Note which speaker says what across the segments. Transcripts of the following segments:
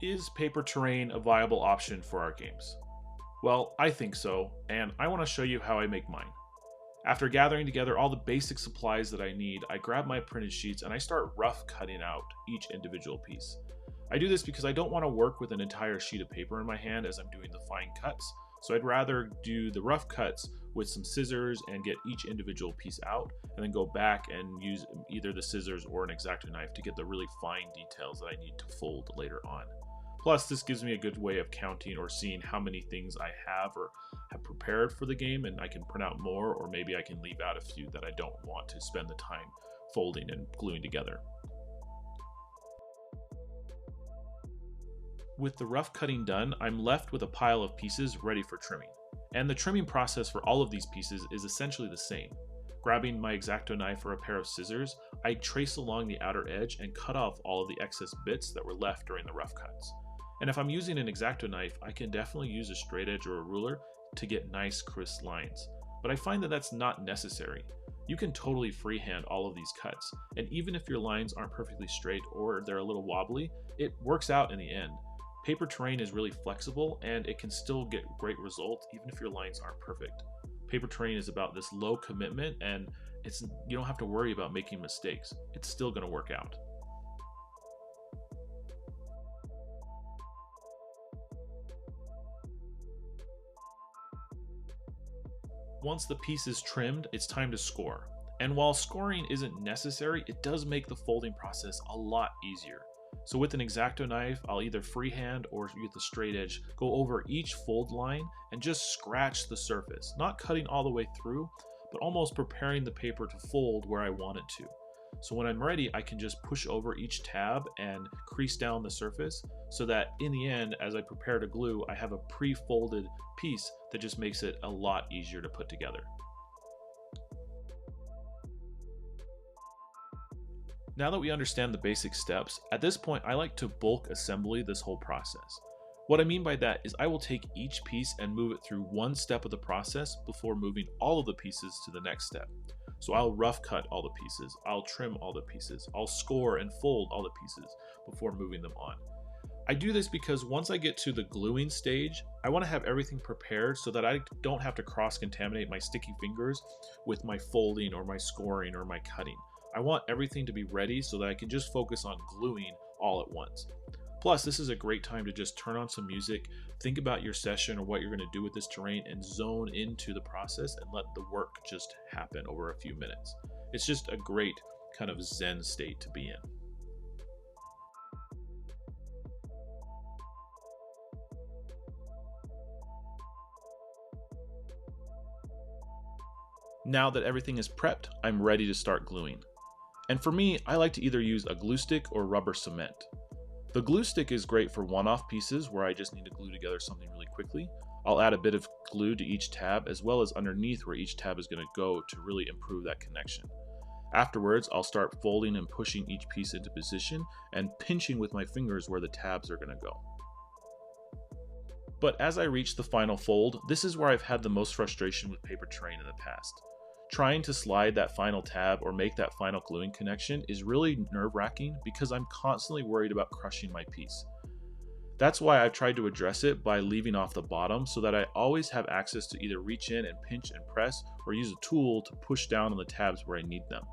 Speaker 1: Is paper terrain a viable option for our games? Well, I think so, and I want to show you how I make mine. After gathering together all the basic supplies that I need, I grab my printed sheets and I start rough cutting out each individual piece. I do this because I don't want to work with an entire sheet of paper in my hand as I'm doing the fine cuts, so I'd rather do the rough cuts with some scissors and get each individual piece out, and then go back and use either the scissors or an X-Acto knife to get the really fine details that I need to fold later on. Plus, this gives me a good way of counting or seeing how many things I have or have prepared for the game, and I can print out more, or maybe I can leave out a few that I don't want to spend the time folding and gluing together. With the rough cutting done, I'm left with a pile of pieces ready for trimming. And the trimming process for all of these pieces is essentially the same. Grabbing my X-Acto knife or a pair of scissors, I trace along the outer edge and cut off all of the excess bits that were left during the rough cuts. And if I'm using an X-Acto knife, I can definitely use a straight edge or a ruler to get nice crisp lines. But I find that that's not necessary. You can totally freehand all of these cuts, and even if your lines aren't perfectly straight or they're a little wobbly, it works out in the end. Paper terrain is really flexible and it can still get great results even if your lines aren't perfect. Paper terrain is about this low commitment, and you don't have to worry about making mistakes. It's still going to work out. Once the piece is trimmed, it's time to score. And while scoring isn't necessary, it does make the folding process a lot easier. So with an X-Acto knife, I'll either freehand or with the straight edge go over each fold line and just scratch the surface, not cutting all the way through, but almost preparing the paper to fold where I want it to. So when I'm ready, I can just push over each tab and crease down the surface so that in the end, as I prepare to glue, I have a pre-folded piece that just makes it a lot easier to put together. Now that we understand the basic steps, at this point I like to bulk assembly this whole process. What I mean by that is I will take each piece and move it through one step of the process before moving all of the pieces to the next step. So I'll rough cut all the pieces, I'll trim all the pieces, I'll score and fold all the pieces before moving them on. I do this because once I get to the gluing stage, I want to have everything prepared so that I don't have to cross-contaminate my sticky fingers with my folding or my scoring or my cutting. I want everything to be ready so that I can just focus on gluing all at once. Plus, this is a great time to just turn on some music, think about your session or what you're going to do with this terrain, and zone into the process and let the work just happen over a few minutes. It's just a great kind of zen state to be in. Now that everything is prepped, I'm ready to start gluing. And for me, I like to either use a glue stick or rubber cement. The glue stick is great for one-off pieces where I just need to glue together something really quickly. I'll add a bit of glue to each tab as well as underneath where each tab is going to go to really improve that connection. Afterwards, I'll start folding and pushing each piece into position and pinching with my fingers where the tabs are going to go. But as I reach the final fold, this is where I've had the most frustration with paper terrain in the past. Trying to slide that final tab or make that final gluing connection is really nerve-wracking because I'm constantly worried about crushing my piece. That's why I've tried to address it by leaving off the bottom so that I always have access to either reach in and pinch and press or use a tool to push down on the tabs where I need them.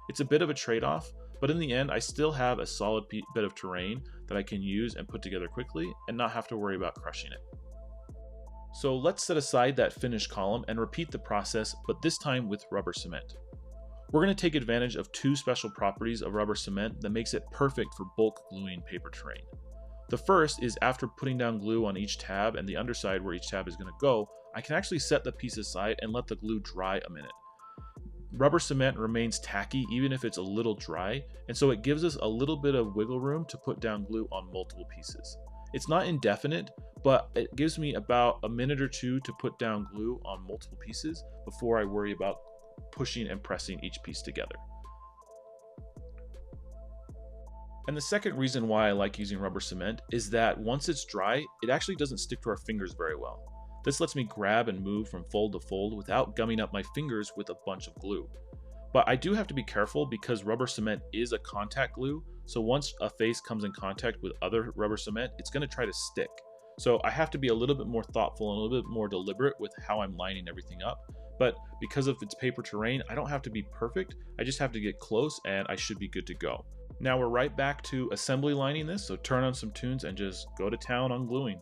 Speaker 1: It's a bit of a trade-off, but in the end I still have a solid bit of terrain that I can use and put together quickly and not have to worry about crushing it. So let's set aside that finished column and repeat the process, but this time with rubber cement. We're going to take advantage of two special properties of rubber cement that makes it perfect for bulk gluing paper terrain. The first is after putting down glue on each tab and the underside where each tab is going to go, I can actually set the piece aside and let the glue dry a minute. Rubber cement remains tacky even if it's a little dry, and so it gives us a little bit of wiggle room to put down glue on multiple pieces. It's not indefinite, but it gives me about a minute or two to put down glue on multiple pieces before I worry about pushing and pressing each piece together. And the second reason why I like using rubber cement is that once it's dry, it actually doesn't stick to our fingers very well. This lets me grab and move from fold to fold without gumming up my fingers with a bunch of glue. But I do have to be careful because rubber cement is a contact glue. So once a face comes in contact with other rubber cement, it's going to try to stick. So I have to be a little bit more thoughtful and a little bit more deliberate with how I'm lining everything up. But because of its paper terrain, I don't have to be perfect. I just have to get close and I should be good to go. Now we're right back to assembly lining this. So turn on some tunes and just go to town on gluing.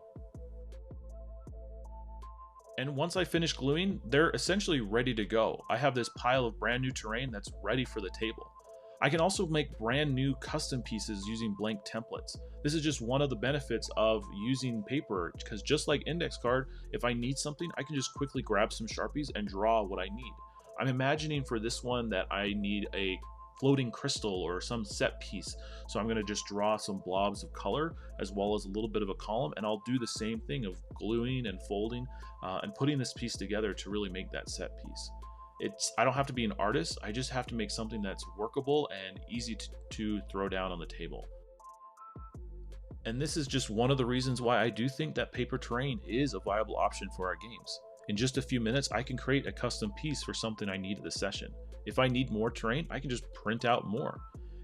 Speaker 1: And once I finish gluing, they're essentially ready to go. I have this pile of brand new terrain that's ready for the table. I can also make brand new custom pieces using blank templates. This is just one of the benefits of using paper, because just like index card, if I need something, I can just quickly grab some Sharpies and draw what I need. I'm imagining for this one that I need a floating crystal or some set piece. So I'm going to just draw some blobs of color as well as a little bit of a column, and I'll do the same thing of gluing and folding and putting this piece together to really make that set piece. I don't have to be an artist, I just have to make something that's workable and easy to throw down on the table. And this is just one of the reasons why I do think that paper terrain is a viable option for our games. In just a few minutes, I can create a custom piece for something I need at the session. If I need more terrain, I can just print out more.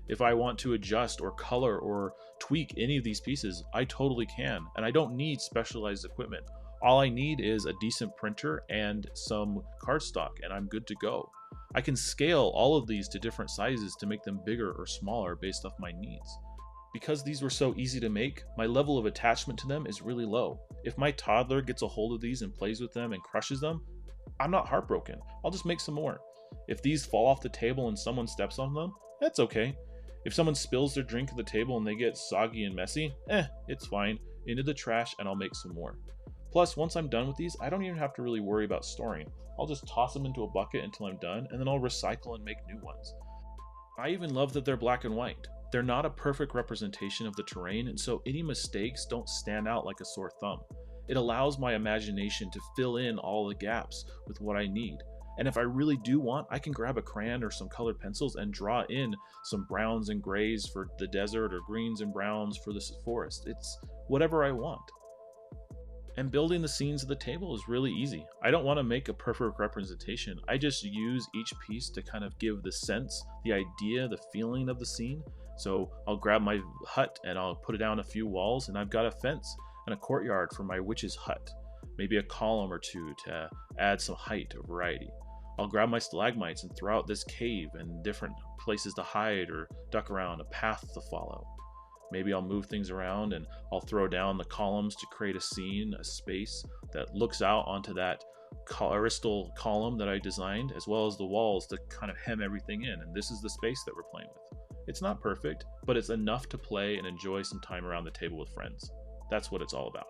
Speaker 1: If I want to adjust or color or tweak any of these pieces, I totally can, and I don't need specialized equipment. All I need is a decent printer and some cardstock, and I'm good to go. I can scale all of these to different sizes to make them bigger or smaller based off my needs. Because these were so easy to make, my level of attachment to them is really low. If my toddler gets a hold of these and plays with them and crushes them, I'm not heartbroken. I'll just make some more. If these fall off the table and someone steps on them, that's okay. If someone spills their drink at the table and they get soggy and messy, it's fine. Into the trash and I'll make some more. Plus, once I'm done with these, I don't even have to really worry about storing. I'll just toss them into a bucket until I'm done, and then I'll recycle and make new ones. I even love that they're black and white. They're not a perfect representation of the terrain, and so any mistakes don't stand out like a sore thumb. It allows my imagination to fill in all the gaps with what I need. And if I really do want, I can grab a crayon or some colored pencils and draw in some browns and grays for the desert or greens and browns for the forest. It's whatever I want. And building the scenes of the table is really easy. I don't want to make a perfect representation. I just use each piece to kind of give the sense, the idea, the feeling of the scene. So I'll grab my hut and I'll put it down a few walls, and I've got a fence and a courtyard for my witch's hut. Maybe a column or two to add some height or variety. I'll grab my stalagmites and throw out this cave and different places to hide or duck around, a path to follow. Maybe I'll move things around and I'll throw down the columns to create a scene, a space that looks out onto that crystal column that I designed, as well as the walls to kind of hem everything in. And this is the space that we're playing with. It's not perfect, but it's enough to play and enjoy some time around the table with friends. That's what it's all about.